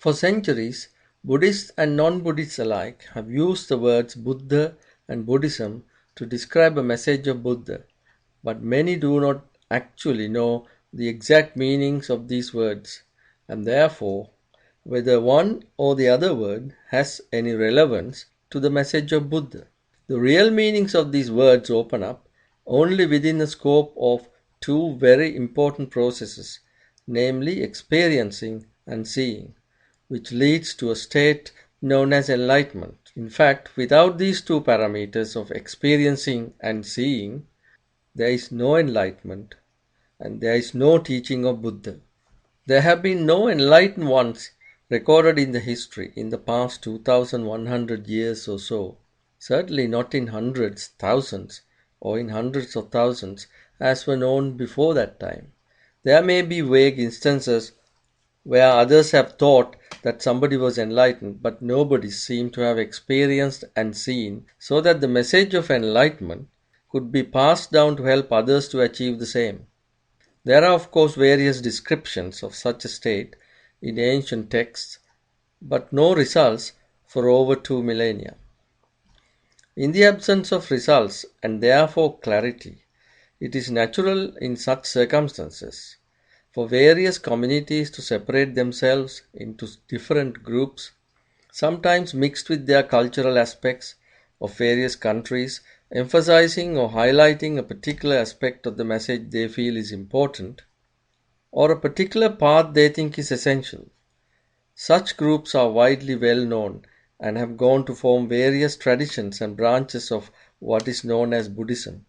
For centuries, Buddhists and non-Buddhists alike have used the words Buddha and Buddhism to describe a message of Buddha, but many do not actually know the exact meanings of these words, and therefore whether one or the other word has any relevance to the message of Buddha. The real meanings of these words open up only within the scope of two very important processes, namely experiencing and seeing, which leads to a state known as enlightenment. In fact, without these two parameters of experiencing and seeing, there is no enlightenment and there is no teaching of Buddha. There have been no enlightened ones recorded in the history in the past 2100 years or so. Certainly not in hundreds, thousands, or in hundreds of thousands as were known before that time. There may be vague instances where others have thought that somebody was enlightened, but nobody seemed to have experienced and seen, so that the message of enlightenment could be passed down to help others to achieve the same. There are, of course, various descriptions of such a state in ancient texts, but no results for over 2 millennia. In the absence of results and therefore clarity, it is natural in such circumstances for various communities to separate themselves into different groups, sometimes mixed with their cultural aspects of various countries, emphasizing or highlighting a particular aspect of the message they feel is important, or a particular path they think is essential. Such groups are widely well known and have gone to form various traditions and branches of what is known as Buddhism,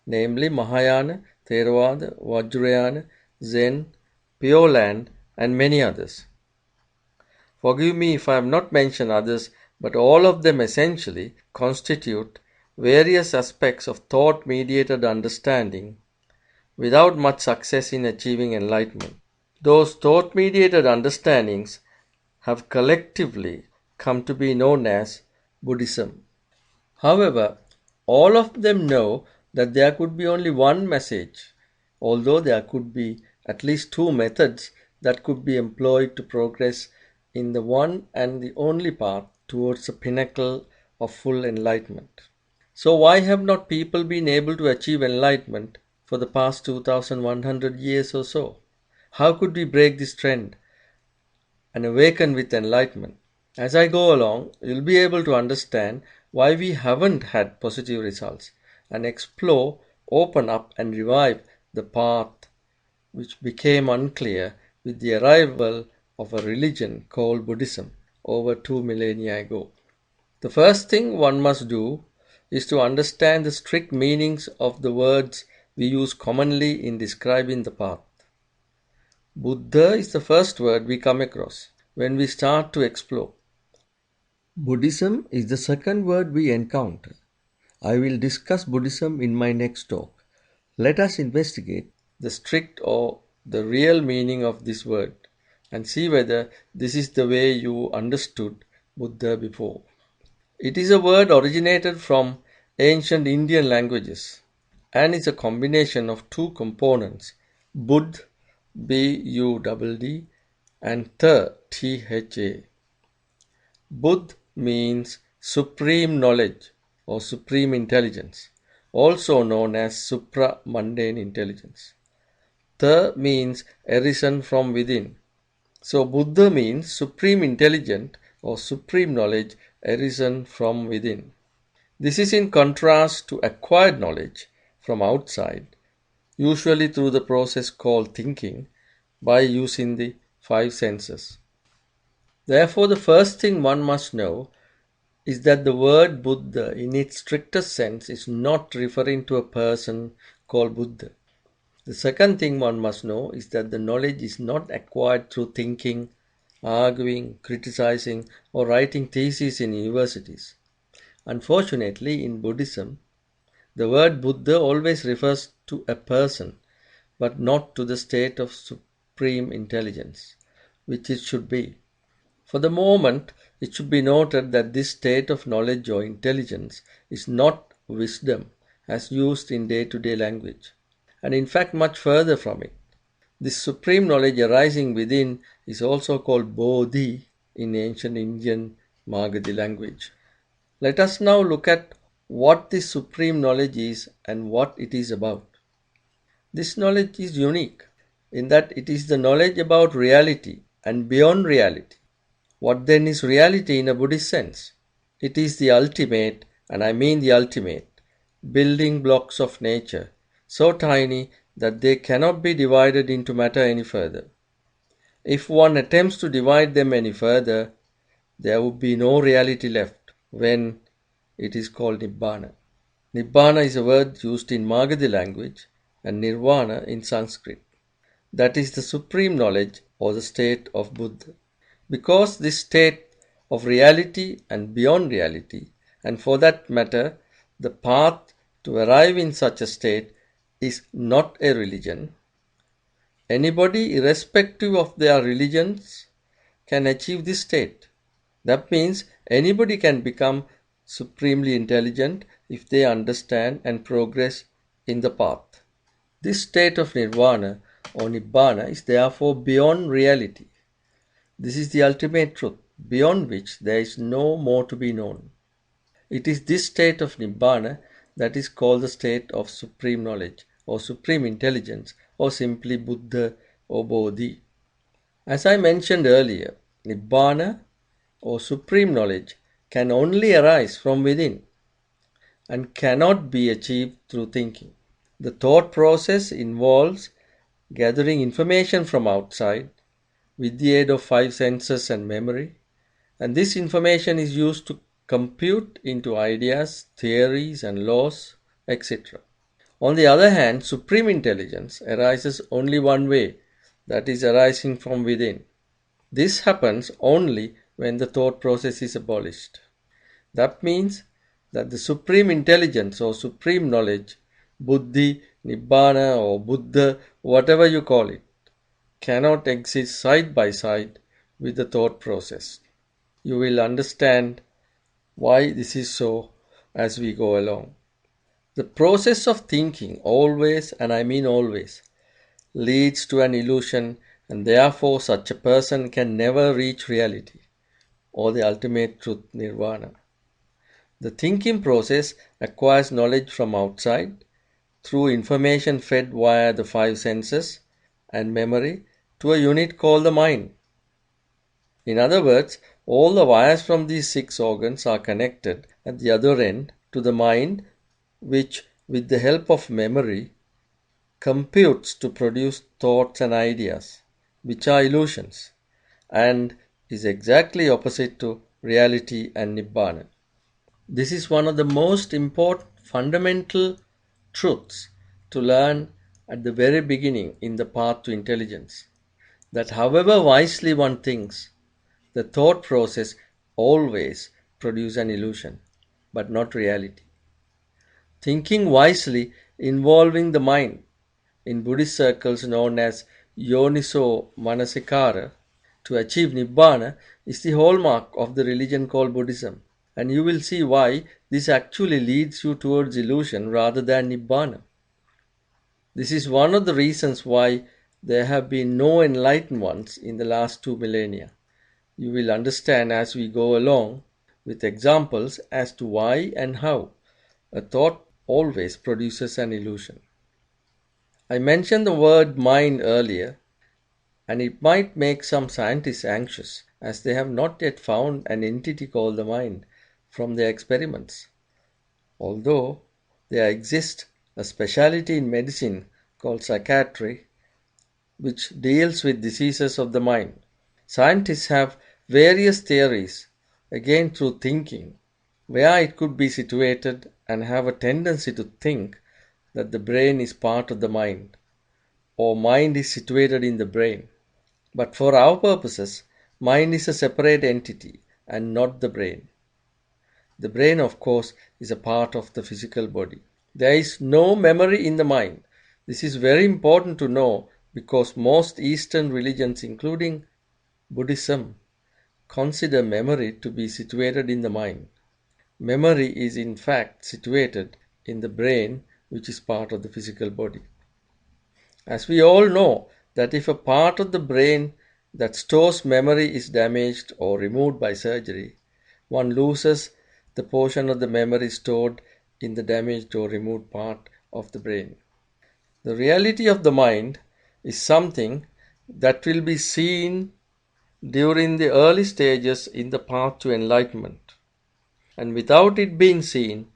namely Mahayana, Theravada, Vajrayana, Zen, Pure Land, and many others. Forgive me if I have not mentioned others, but all of them essentially constitute various aspects of thought-mediated understanding without much success in achieving enlightenment. Those thought-mediated understandings have collectively come to be known as Buddhism. However, all of them know that there could be only one message, although there could be at least two methods that could be employed to progress in the one and the only path towards the pinnacle of full enlightenment. So why have not people been able to achieve enlightenment for the past 2100 years or so? How could we break this trend and awaken with enlightenment? As I go along, you'll be able to understand why we haven't had positive results and explore, open up and revive the path which became unclear with the arrival of a religion called Buddhism over 2 millennia ago. The first thing one must do is to understand the strict meanings of the words we use commonly in describing the path. Buddha is the first word we come across when we start to explore. Buddhism is the second word we encounter. I will discuss Buddhism in my next talk. Let us investigate the strict or the real meaning of this word and see whether this is the way you understood Buddha before. It is a word originated from ancient Indian languages and is a combination of two components, Bud, B-U-D-D, and Tha, T-H-A. Bud means supreme knowledge or supreme intelligence, also known as supra-mundane intelligence. Tha means arisen from within. So Buddha means supreme intelligence or supreme knowledge arisen from within. This is in contrast to acquired knowledge from outside, usually through the process called thinking by using the five senses. Therefore, the first thing one must know is that the word Buddha in its strictest sense is not referring to a person called Buddha. The second thing one must know is that the knowledge is not acquired through thinking, arguing, criticizing, or writing theses in universities. Unfortunately, in Buddhism, the word Buddha always refers to a person, but not to the state of supreme intelligence, which it should be. For the moment, it should be noted that this state of knowledge or intelligence is not wisdom as used in day-to-day language, and in fact much further from it. This supreme knowledge arising within is also called Bodhi in ancient Indian Magadhi language. Let us now look at what this supreme knowledge is and what it is about. This knowledge is unique in that it is the knowledge about reality and beyond reality. What then is reality in a Buddhist sense? It is the ultimate, and I mean the ultimate, building blocks of nature, so tiny that they cannot be divided into matter any further. If one attempts to divide them any further, there would be no reality left when it is called Nibbana. Nibbana is a word used in Magadhi language and Nirvana in Sanskrit. That is the supreme knowledge or the state of Buddha. Because this state of reality and beyond reality, and for that matter, the path to arrive in such a state is not a religion, anybody, irrespective of their religions, can achieve this state. That means anybody can become supremely intelligent if they understand and progress in the path. This state of nirvana or nibbana is therefore beyond reality. This is the ultimate truth, beyond which there is no more to be known. It is this state of nibbana that is called the state of supreme knowledge or supreme intelligence or simply Buddha or Bodhi. As I mentioned earlier, nibbana or supreme knowledge can only arise from within and cannot be achieved through thinking. The thought process involves gathering information from outside with the aid of five senses and memory, and this information is used to compute into ideas, theories, and laws, etc. On the other hand, supreme intelligence arises only one way, that is, arising from within. This happens only when the thought process is abolished. That means that the supreme intelligence or supreme knowledge, buddhi, nibbana or Buddha, whatever you call it, cannot exist side by side with the thought process. You will understand why this is so as we go along. The process of thinking always, and I mean always, leads to an illusion, and therefore such a person can never reach reality or the ultimate truth, nirvana. The thinking process acquires knowledge from outside through information fed via the five senses and memory to a unit called the mind. In other words, all the wires from these six organs are connected at the other end to the mind, which, with the help of memory, computes to produce thoughts and ideas, which are illusions, and is exactly opposite to reality and nibbana. This is one of the most important fundamental truths to learn at the very beginning in the path to intelligence. That however wisely one thinks, the thought process always produces an illusion, but not reality. Thinking wisely involving the mind, in Buddhist circles known as Yoniso Manasikara, to achieve Nibbana is the hallmark of the religion called Buddhism. And you will see why this actually leads you towards illusion rather than Nibbana. This is one of the reasons why there have been no enlightened ones in the last 2 millennia. You will understand as we go along with examples as to why and how a thought always produces an illusion. I mentioned the word mind earlier, and it might make some scientists anxious as they have not yet found an entity called the mind from their experiments. Although there exists a specialty in medicine called psychiatry which deals with diseases of the mind. Scientists have various theories, again through thinking, where it could be situated and have a tendency to think that the brain is part of the mind or mind is situated in the brain. But for our purposes, mind is a separate entity and not the brain. The brain, of course, is a part of the physical body. There is no memory in the mind. This is very important to know because most Eastern religions, including Buddhism, consider memory to be situated in the mind. Memory is in fact situated in the brain, which is part of the physical body. As we all know, that if a part of the brain that stores memory is damaged or removed by surgery, one loses the portion of the memory stored in the damaged or removed part of the brain. The reality of the mind is something that will be seen during the early stages in the path to enlightenment. And without it being seen,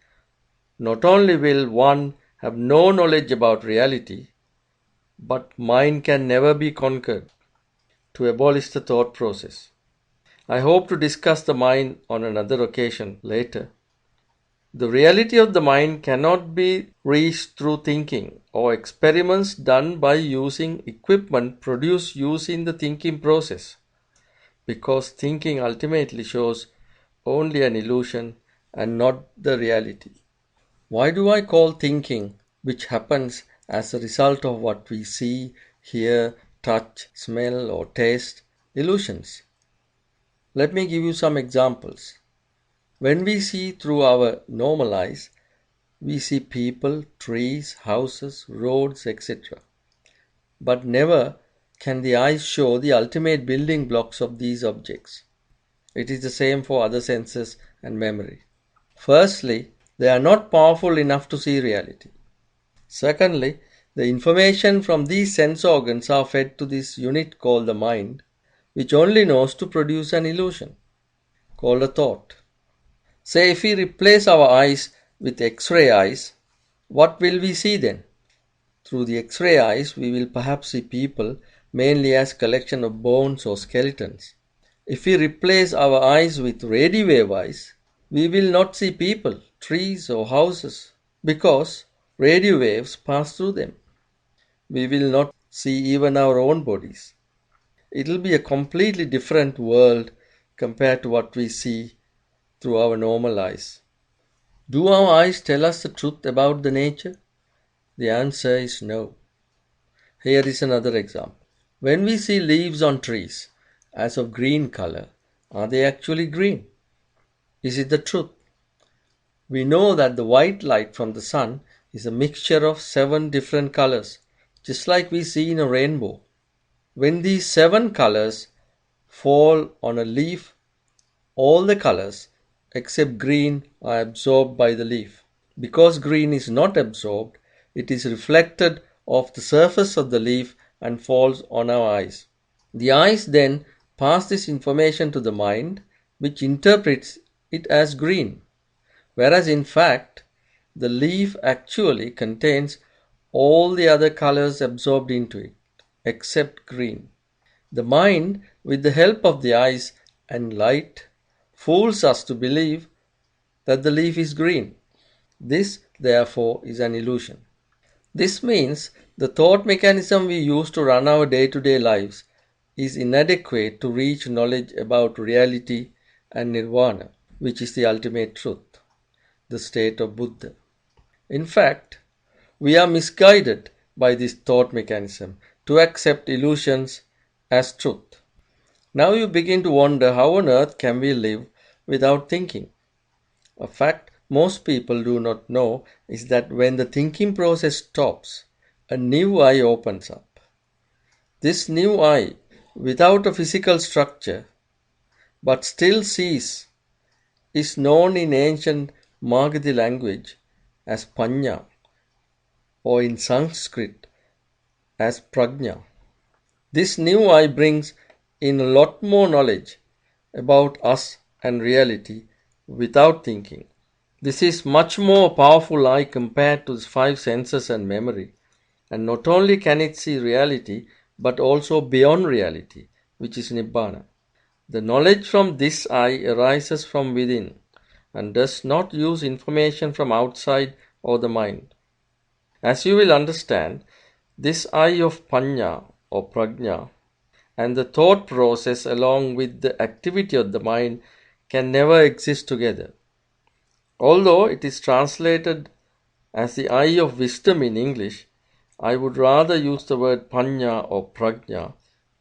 not only will one have no knowledge about reality, but mind can never be conquered to abolish the thought process. I hope to discuss the mind on another occasion later. The reality of the mind cannot be reached through thinking or experiments done by using equipment produced using the thinking process, because thinking ultimately shows only an illusion and not the reality. Why do I call thinking, which happens as a result of what we see, hear, touch, smell, or taste, illusions? Let me give you some examples. When we see through our normal eyes, we see people, trees, houses, roads, etc. But never can the eyes show the ultimate building blocks of these objects. It is the same for other senses and memory. Firstly, they are not powerful enough to see reality. Secondly, the information from these sense organs are fed to this unit called the mind, which only knows to produce an illusion, called a thought. Say if we replace our eyes with X-ray eyes, what will we see then? Through the X-ray eyes, we will perhaps see people mainly as collection of bones or skeletons. If we replace our eyes with radio wave eyes, we will not see people, trees or houses, because radio waves pass through them. We will not see even our own bodies. It will be a completely different world compared to what we see through our normal eyes. Do our eyes tell us the truth about the nature? The answer is no. Here is another example. When we see leaves on trees as of green color, are they actually green? Is it the truth? We know that the white light from the sun is a mixture of 7 different colors, just like we see in a rainbow. When these 7 colors fall on a leaf, all the colors except green are absorbed by the leaf. Because green is not absorbed, it is reflected off the surface of the leaf and falls on our eyes. The eyes then pass this information to the mind, which interprets it as green, whereas in fact, the leaf actually contains all the other colors absorbed into it, except green. The mind, with the help of the eyes and light, fools us to believe that the leaf is green. This, therefore, is an illusion. This means the thought mechanism we use to run our day-to-day lives is inadequate to reach knowledge about reality and nirvana, which is the ultimate truth, the state of Buddha. In fact, we are misguided by this thought mechanism to accept illusions as truth. Now you begin to wonder how on earth can we live without thinking? A fact most people do not know is that when the thinking process stops, a new eye opens up. This new eye, without a physical structure, but still sees, is known in ancient Magadhi language as Panya, or in Sanskrit as Prajna. This new eye brings in a lot more knowledge about us and reality without thinking. This is much more powerful eye compared to the 5 senses and memory, and not only can it see reality but also beyond reality, which is Nibbana. The knowledge from this eye arises from within and does not use information from outside or the mind. As you will understand, this eye of Panya or Prajna and the thought process along with the activity of the mind can never exist together. Although it is translated as the eye of wisdom in English, I would rather use the word Panya or Prajna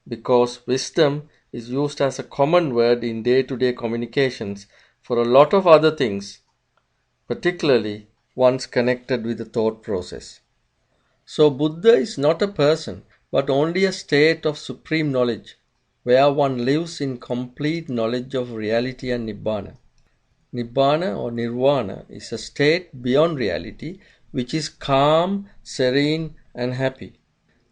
because wisdom is used as a common word in day-to-day communications for a lot of other things, particularly ones connected with the thought process. So Buddha is not a person but only a state of supreme knowledge, where one lives in complete knowledge of reality and Nibbana. Nibbana or Nirvana is a state beyond reality which is calm, serene, and happy.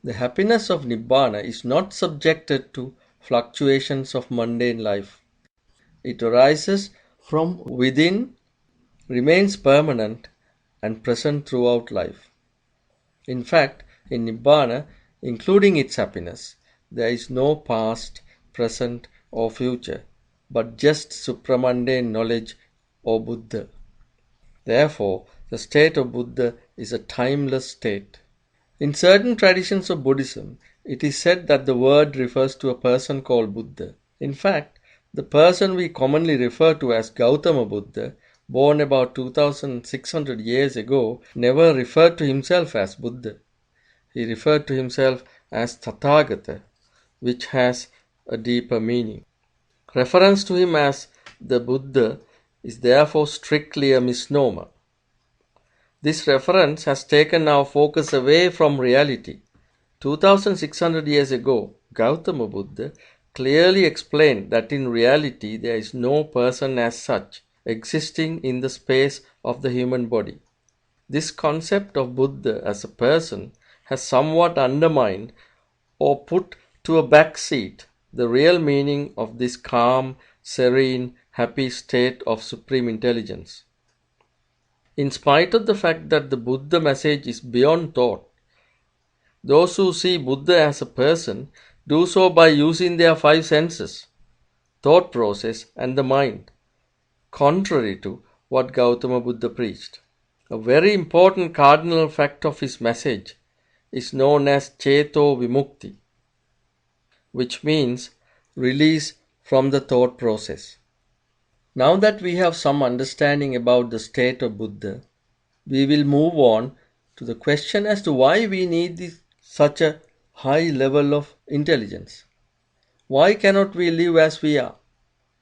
The happiness of Nibbana is not subjected to fluctuations of mundane life. It arises from within, remains permanent, and present throughout life. In fact, in Nibbana, including its happiness, there is no past, present, or future, but just supramundane knowledge or Buddha. Therefore, the state of Buddha is a timeless state. In certain traditions of Buddhism, it is said that the word refers to a person called Buddha. In fact, the person we commonly refer to as Gautama Buddha, born about 2600 years ago, never referred to himself as Buddha. He referred to himself as Tathagata, which has a deeper meaning. Reference to him as the Buddha is therefore strictly a misnomer. This reference has taken our focus away from reality. 2600 years ago, Gautama Buddha clearly explained that in reality there is no person as such existing in the space of the human body. This concept of Buddha as a person has somewhat undermined or put to a back seat the real meaning of this calm, serene, happy state of supreme intelligence. In spite of the fact that the Buddha message is beyond thought, those who see Buddha as a person do so by using their five senses, thought process, and the mind, contrary to what Gautama Buddha preached. A very important cardinal fact of his message is known as Cheto Vimukti, which means release from the thought process. Now that we have some understanding about the state of Buddha, we will move on to the question as to why we need such a high level of intelligence. Why cannot we live as we are,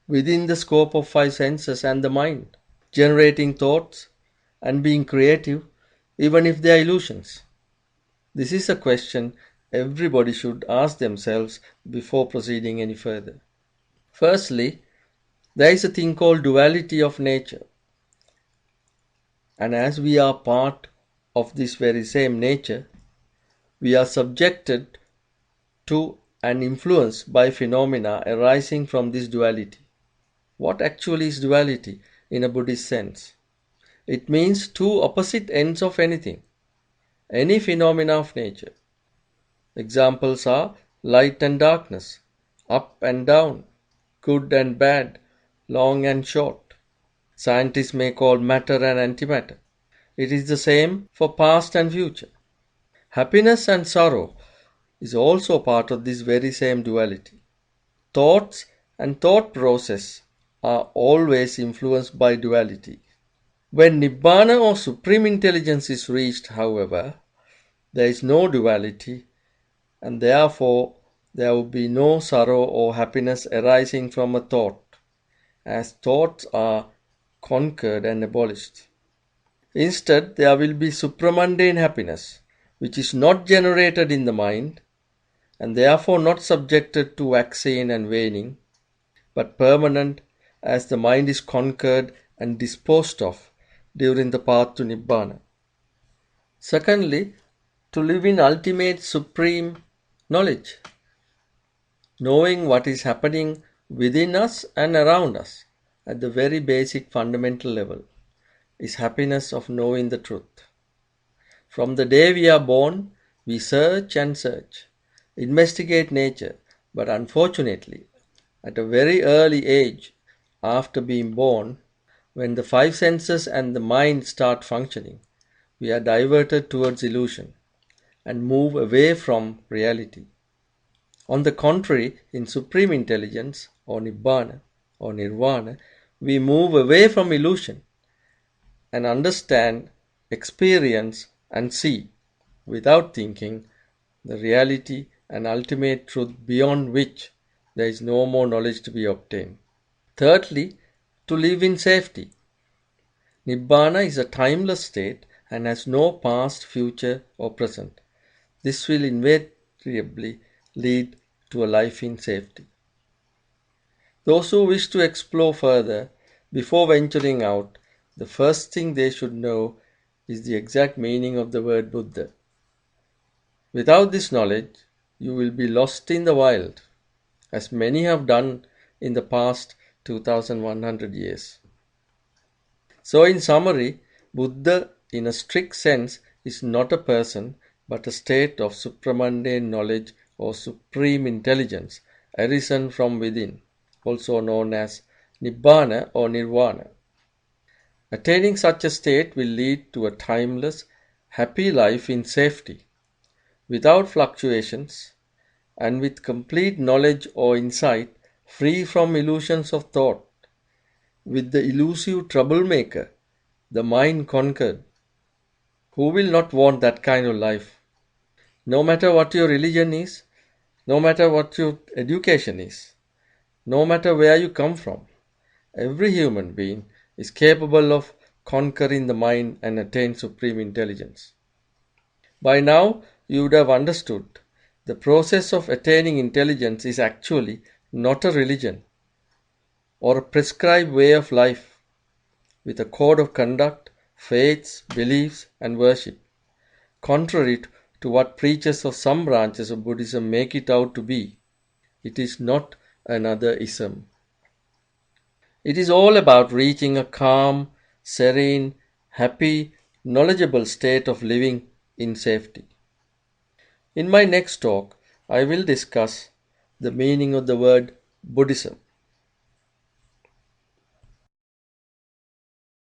within the scope of five senses and the mind, generating thoughts and being creative, even if they are illusions? This is a question everybody should ask themselves before proceeding any further. Firstly, there is a thing called duality of nature. And as we are part of this very same nature, we are subjected to and influenced by phenomena arising from this duality. What actually is duality in a Buddhist sense? It means two opposite ends of anything, any phenomena of nature. Examples are light and darkness, up and down, good and bad, long and short. Scientists may call matter and antimatter. It is the same for past and future. Happiness and sorrow is also part of this very same duality. Thoughts and thought process are always influenced by duality. When Nibbana or Supreme Intelligence is reached, however, there is no duality, and therefore there will be no sorrow or happiness arising from a thought, as thoughts are conquered and abolished. Instead, there will be supramundane happiness, which is not generated in the mind, and therefore not subjected to waxing and waning, but permanent as the mind is conquered and disposed of during the path to Nibbana. Secondly, to live in ultimate supreme knowledge, knowing what is happening within us and around us at the very basic fundamental level, is happiness of knowing the truth. From the day we are born, we search and search, investigate nature, but unfortunately, at a very early age, after being born, when the five senses and the mind start functioning, we are diverted towards illusion and move away from reality. On the contrary, in supreme intelligence or Nibbana or Nirvana, we move away from illusion and understand, experience, and see, without thinking, the reality and ultimate truth beyond which there is no more knowledge to be obtained. Thirdly, to live in safety. Nibbana is a timeless state and has no past, future, or present. This will invariably lead to a life in safety. Those who wish to explore further before venturing out, the first thing they should know is the exact meaning of the word Buddha. Without this knowledge, you will be lost in the wild, as many have done in the past 2100 years. So, in summary, Buddha, in a strict sense, is not a person but a state of supramundane knowledge or supreme intelligence arisen from within, also known as Nibbana or Nirvana. Attaining such a state will lead to a timeless, happy life in safety, without fluctuations, and with complete knowledge or insight, free from illusions of thought, with the elusive troublemaker, the mind conquered. Who will not want that kind of life? No matter what your religion is, no matter what your education is, no matter where you come from, every human being is capable of conquering the mind and attain supreme intelligence. By now, you would have understood the process of attaining intelligence is actually not a religion or a prescribed way of life with a code of conduct, faiths, beliefs, and worship, contrary to what preachers of some branches of Buddhism make it out to be. It is not another ism. It is all about reaching a calm, serene, happy, knowledgeable state of living in safety. In my next talk, I will discuss the meaning of the word Buddhism.